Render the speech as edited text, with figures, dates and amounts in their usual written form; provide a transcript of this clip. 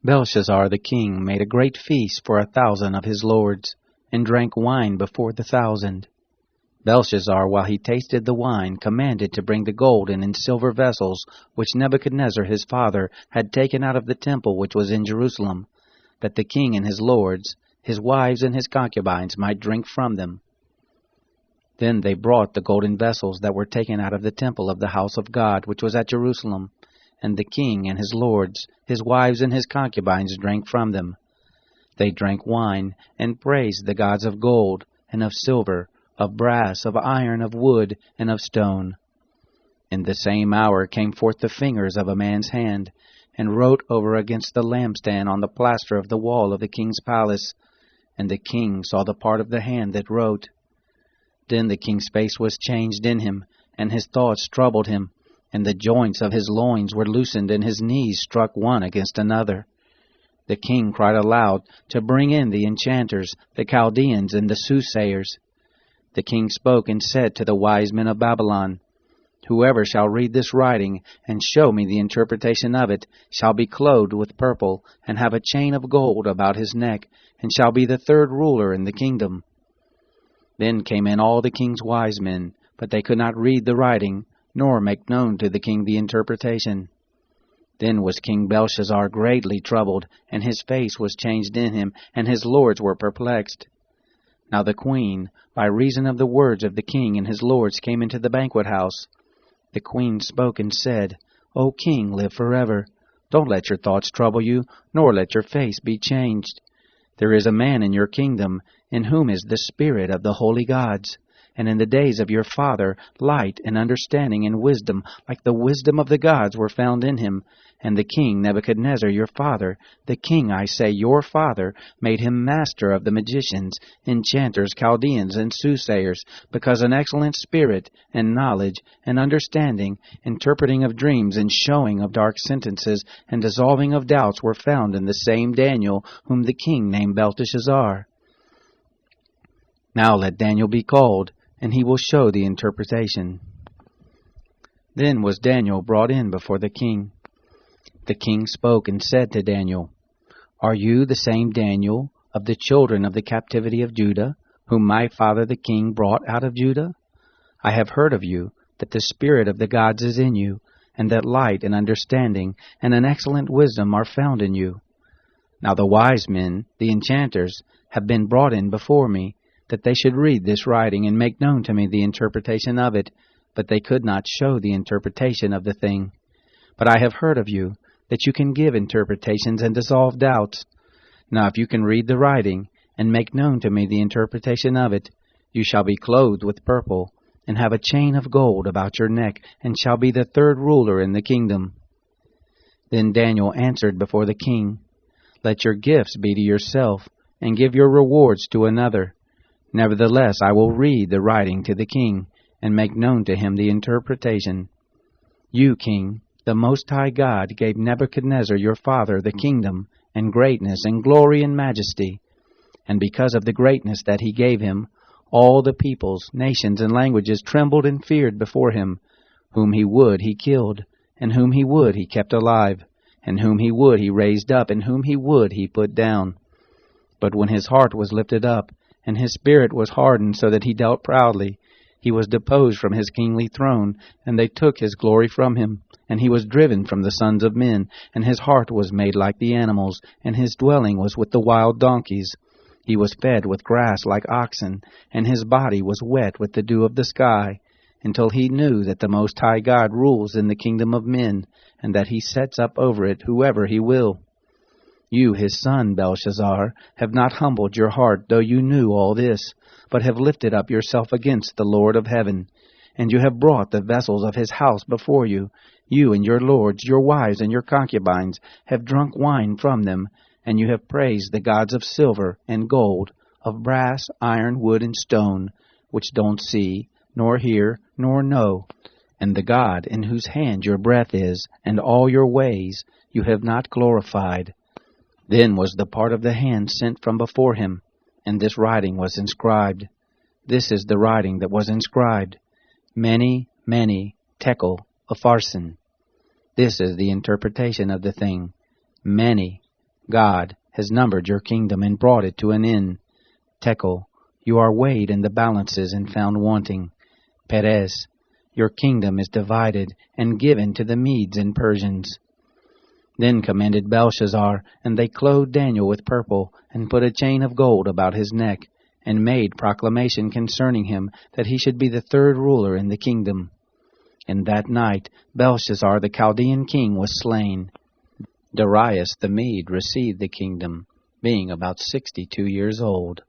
Belshazzar the king made a great feast for 1,000 of his lords, and drank wine before the 1,000. Belshazzar, while he tasted the wine, commanded to bring the golden and silver vessels which Nebuchadnezzar his father had taken out of the temple which was in Jerusalem, that the king and his lords, his wives and his concubines, might drink from them. Then they brought the golden vessels that were taken out of the temple of the house of God which was at Jerusalem, and the king and his lords, his wives and his concubines drank from them. They drank wine, and praised the gods of gold, and of silver, of brass, of iron, of wood, and of stone. In the same hour came forth the fingers of a man's hand, and wrote over against the lampstand on the plaster of the wall of the king's palace. And the king saw the part of the hand that wrote. Then the king's face was changed in him, and his thoughts troubled him, and the joints of his loins were loosened, and his knees struck one against another. The king cried aloud to bring in the enchanters, the Chaldeans, and the soothsayers. The king spoke and said to the wise men of Babylon, Whoever shall read this writing, and show me the interpretation of it, shall be clothed with purple, and have a chain of gold about his neck, and shall be the third ruler in the kingdom. Then came in all the king's wise men, but they could not read the writing, nor make known to the king the interpretation. Then was King Belshazzar greatly troubled, and his face was changed in him, and his lords were perplexed. Now the queen, by reason of the words of the king and his lords, came into the banquet house. The queen spoke and said, O king, live forever. Don't let your thoughts trouble you, nor let your face be changed. There is a man in your kingdom, in whom is the spirit of the holy gods. And in the days of your father, light and understanding and wisdom, like the wisdom of the gods, were found in him. And the king Nebuchadnezzar your father, the king, I say, your father, made him master of the magicians, enchanters, Chaldeans, and soothsayers, because an excellent spirit, and knowledge, and understanding, interpreting of dreams, and showing of dark sentences, and dissolving of doubts were found in the same Daniel, whom the king named Belteshazzar. Now let Daniel be called, and he will show the interpretation. Then was Daniel brought in before the king. The king spoke and said to Daniel, Are you the same Daniel of the children of the captivity of Judah, whom my father the king brought out of Judah? I have heard of you, that the spirit of the gods is in you, and that light and understanding and an excellent wisdom are found in you. Now the wise men, the enchanters, have been brought in before me, that they should read this writing and make known to me the interpretation of it, but they could not show the interpretation of the thing. But I have heard of you, that you can give interpretations and dissolve doubts. Now if you can read the writing, and make known to me the interpretation of it, you shall be clothed with purple, and have a chain of gold about your neck, and shall be the third ruler in the kingdom. Then Daniel answered before the king, Let your gifts be to yourself, and give your rewards to another. Nevertheless, I will read the writing to the king, and make known to him the interpretation. You, king, the Most High God gave Nebuchadnezzar your father the kingdom, and greatness, and glory, and majesty. And because of the greatness that he gave him, all the peoples, nations, and languages trembled and feared before him. Whom he would he killed, and whom he would he kept alive, and whom he would he raised up, and whom he would he put down. But when his heart was lifted up, and his spirit was hardened so that he dealt proudly, he was deposed from his kingly throne, and they took his glory from him. And he was driven from the sons of men, and his heart was made like the animals, and his dwelling was with the wild donkeys. He was fed with grass like oxen, and his body was wet with the dew of the sky, until he knew that the Most High God rules in the kingdom of men, and that he sets up over it whoever he will. You, his son, Belshazzar, have not humbled your heart, though you knew all this, but have lifted up yourself against the Lord of heaven. And you have brought the vessels of his house before you. You and your lords, your wives, and your concubines have drunk wine from them, and you have praised the gods of silver and gold, of brass, iron, wood, and stone, which don't see, nor hear, nor know. And the God in whose hand your breath is, and all your ways, you have not glorified. Then was the part of the hand sent from before him, and this writing was inscribed. This is the writing that was inscribed. Mene, Mene, Tekel, Upharsin. This is the interpretation of the thing. Mene, God has numbered your kingdom and brought it to an end. Tekel, you are weighed in the balances and found wanting. Peres, your kingdom is divided and given to the Medes and Persians. Then commanded Belshazzar, and they clothed Daniel with purple, and put a chain of gold about his neck, and made proclamation concerning him, that he should be the third ruler in the kingdom. And that night Belshazzar the Chaldean king was slain. Darius the Mede received the kingdom, being about 62 years old.